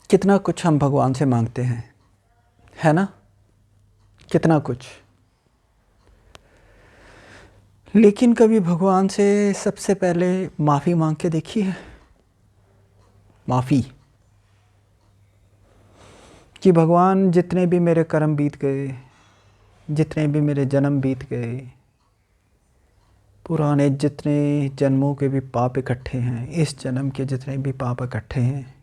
कितना कुछ हम भगवान से मांगते हैं, है ना? कितना कुछ। लेकिन कभी भगवान से सबसे पहले माफ़ी मांग के देखी है? माफ़ी कि भगवान जितने भी मेरे कर्म बीत गए, जितने भी मेरे जन्म बीत गए, पुराने जितने जन्मों के भी पाप इकट्ठे हैं, इस जन्म के जितने भी पाप इकट्ठे हैं,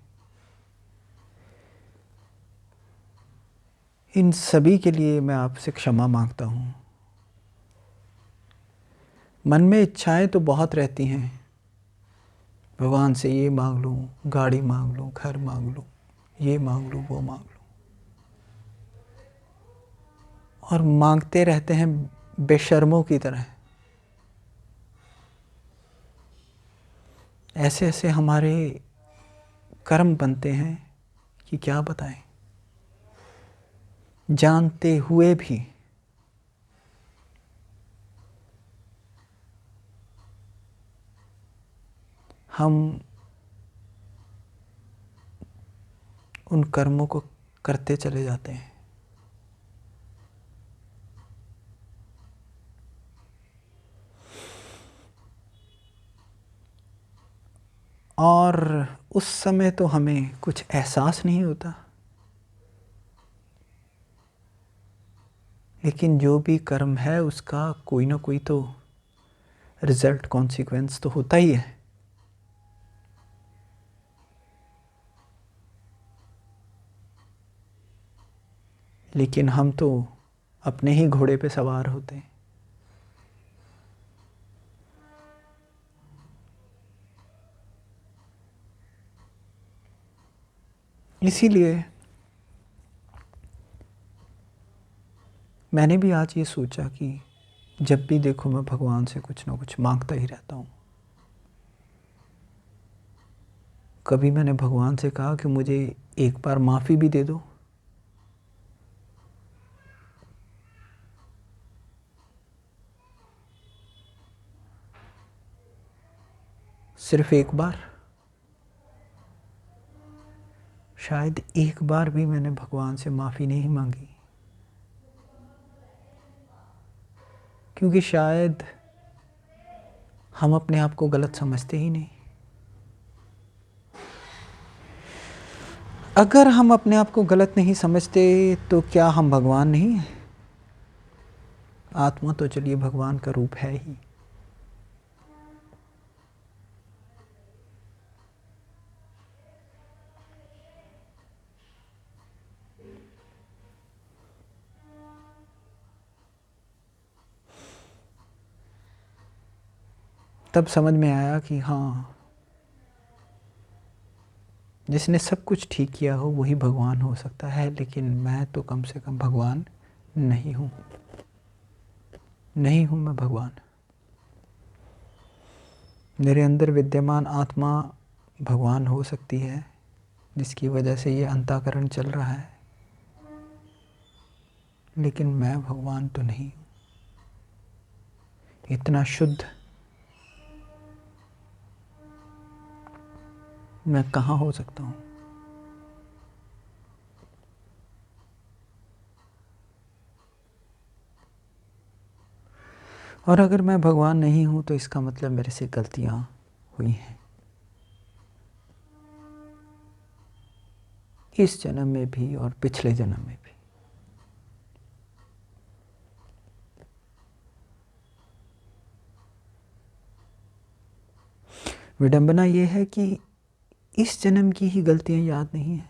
इन सभी के लिए मैं आपसे क्षमा मांगता हूँ। मन में इच्छाएं तो बहुत रहती हैं, भगवान से ये मांग लूँ, गाड़ी मांग लूँ, घर मांग लूँ, ये मांग लूँ, वो मांग लूँ, और मांगते रहते हैं बेशर्मों की तरह। ऐसे ऐसे हमारे कर्म बनते हैं कि क्या बताएं। जानते हुए भी हम उन कर्मों को करते चले जाते हैं। और उस समय तो हमें कुछ एहसास नहीं होता, लेकिन जो भी कर्म है उसका कोई ना कोई तो रिजल्ट, कॉन्सिक्वेंस तो होता ही है। लेकिन हम तो अपने ही घोड़े पे सवार होते हैं। इसीलिए मैंने भी आज ये सोचा कि जब भी देखो मैं भगवान से कुछ ना कुछ मांगता ही रहता हूँ। कभी मैंने भगवान से कहा कि मुझे एक बार माफ़ी भी दे दो? सिर्फ एक बार। शायद एक बार भी मैंने भगवान से माफ़ी नहीं मांगी, क्योंकि शायद हम अपने आप को गलत समझते ही नहीं। अगर हम अपने आप को गलत नहीं समझते तो क्या हम भगवान नहीं हैं? आत्मा तो चलिए भगवान का रूप है ही। तब समझ में आया कि हाँ, जिसने सब कुछ ठीक किया हो वही भगवान हो सकता है, लेकिन मैं तो कम से कम भगवान नहीं हूँ। नहीं हूँ मैं भगवान। मेरे अंदर विद्यमान आत्मा भगवान हो सकती है, जिसकी वजह से ये अंतःकरण चल रहा है, लेकिन मैं भगवान तो नहीं हूँ। इतना शुद्ध मैं कहाँ हो सकता हूँ? और अगर मैं भगवान नहीं हूँ तो इसका मतलब मेरे से गलतियाँ हुई हैं, इस जन्म में भी और पिछले जन्म में भी। विडंबना ये है कि इस जन्म की ही गलतियाँ याद नहीं हैं,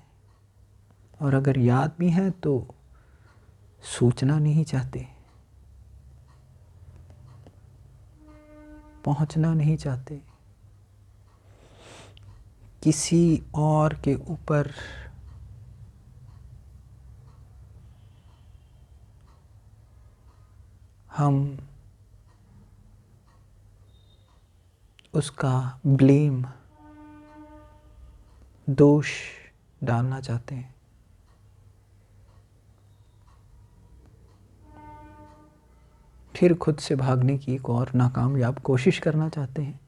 और अगर याद भी हैं तो सोचना नहीं चाहते, पहुंचना नहीं चाहते, किसी और के ऊपर हम उसका ब्लेम, दोष डालना चाहते हैं। फिर खुद से भागने की एक और नाकामयाब कोशिश करना चाहते हैं।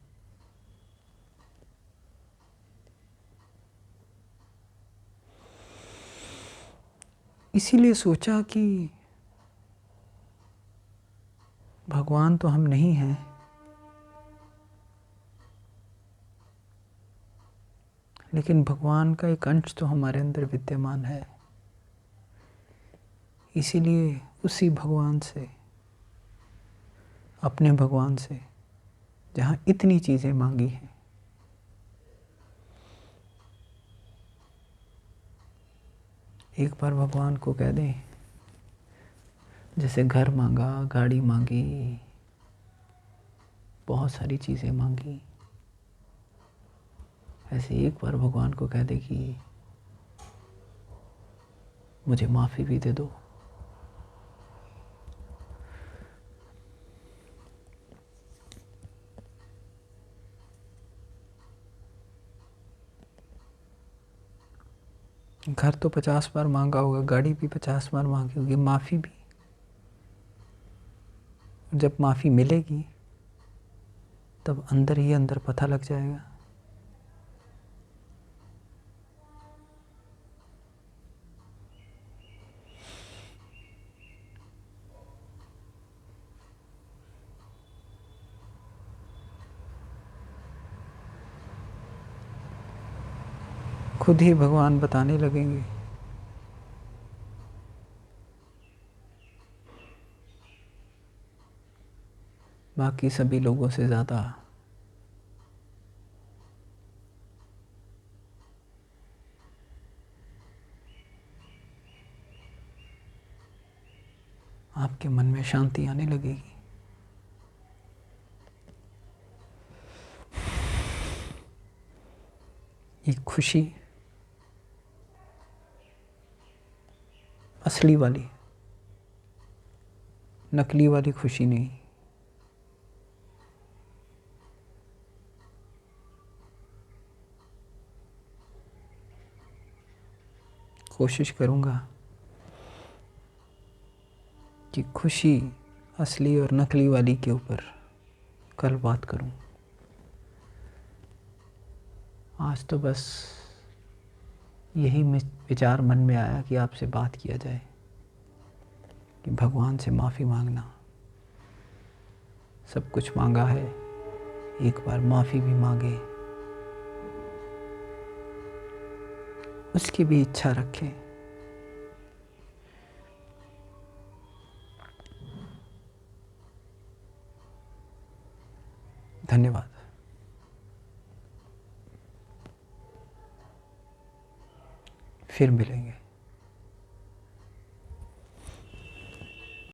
इसीलिए सोचा कि भगवान तो हम नहीं हैं, लेकिन भगवान का एक अंश तो हमारे अंदर विद्यमान है। इसीलिए उसी भगवान से, अपने भगवान से, जहाँ इतनी चीज़ें मांगी हैं, एक बार भगवान को कह दें, जैसे घर मांगा, गाड़ी मांगी, बहुत सारी चीज़ें मांगी, ऐसे एक बार भगवान को कह दे कि मुझे माफ़ी भी दे दो। घर तो 50 बार मांगा होगा, गाड़ी भी 50 बार मांगी होगी, माफ़ी भी। जब माफ़ी मिलेगी तब अंदर ही अंदर पता लग जाएगा खुद ही भगवान बताने लगेंगे। बाकी सभी लोगों से ज़्यादा आपके मन में शांति आने लगेगी। एक खुशी, असली वाली, नकली वाली खुशी नहीं। कोशिश करूँगा कि खुशी असली और नकली वाली के ऊपर कल बात करूँ। आज तो बस यही विचार मन में आया कि आपसे बात किया जाए कि भगवान से माफ़ी मांगना। सब कुछ मांगा है, एक बार माफ़ी भी मांगे, उसकी भी इच्छा रखें। धन्यवाद। फिर मिलेंगे।